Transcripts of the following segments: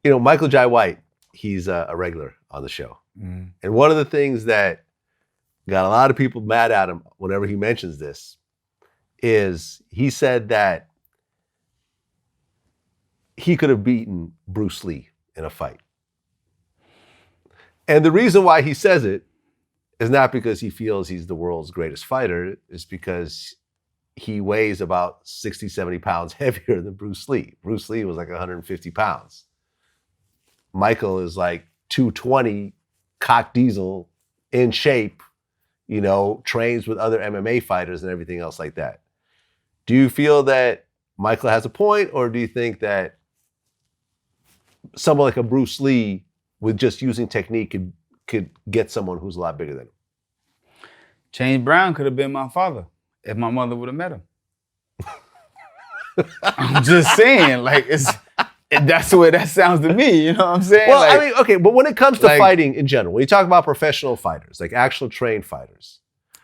Michael Jai White, he's a regular on the show. Mm. And one of the things that got a lot of people mad at him whenever he mentions this is he said that he could have beaten Bruce Lee in a fight. And the reason why he says it is not because he feels he's the world's greatest fighter, it's because he weighs about 60, 70 pounds heavier than Bruce Lee. Bruce Lee was like 150 pounds. Michael is like 220, cock diesel, in shape, trains with other MMA fighters and everything else like that. Do you feel that Michael has a point, or do you think that someone like a Bruce Lee with just using technique could get someone who's a lot bigger than him? James Brown could have been my father if my mother would have met him. I'm just saying, that's the way that sounds to me, you know what I'm saying? Well, okay, but when it comes to fighting in general, when you talk about professional fighters, like actual trained fighters.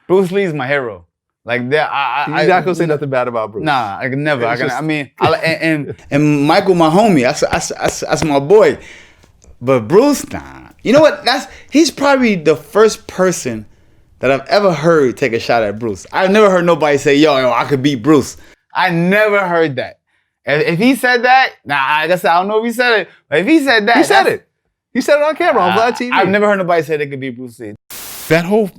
Bruce Lee's my hero. Like that, you're not gonna say nothing bad about Bruce. Nah, I can never. And Michael, my homie, that's my boy. But Bruce, nah. You know what? He's probably the first person that I've ever heard take a shot at Bruce. I've never heard nobody say, yo, I could beat Bruce. I never heard that. If he said that, I guess I don't know if he said it, but if he said that, he said it. He said it on camera on Vlad TV. I've never heard nobody say they could beat Bruce Lee. That whole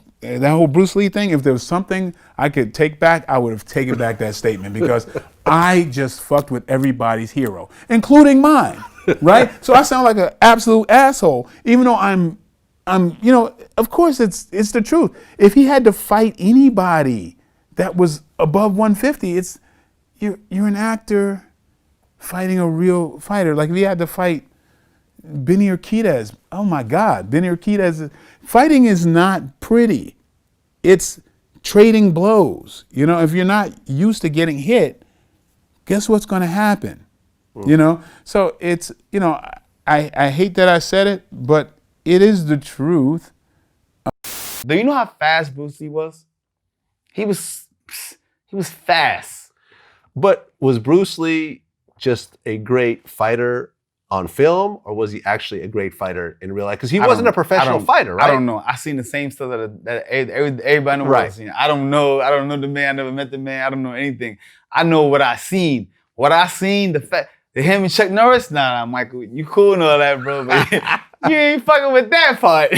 Bruce Lee thing, if there was something I could take back, I would have taken back that statement, because I just fucked with everybody's hero, including mine, right? So I sound like an absolute asshole, even though I'm of course it's the truth. If he had to fight anybody that was above 150, you're an actor fighting a real fighter. Like if he had to fight Benny Urquidez, oh my God, Benny Urquidez. Fighting is not pretty. It's trading blows. If you're not used to getting hit, guess what's going to happen? So it's, I hate that I said it, but it is the truth. Do you know how fast Bruce Lee was? He was fast. But was Bruce Lee just a great fighter on film, or was he actually a great fighter in real life? Because he wasn't a professional fighter, right? I don't know. I seen the same stuff that everybody knows. Right. I don't know the man. I never met the man. I don't know anything. I know what I seen. What I seen, the him and Chuck Norris. Nah, Michael, you cool and all that, bro. But you ain't fucking with that part.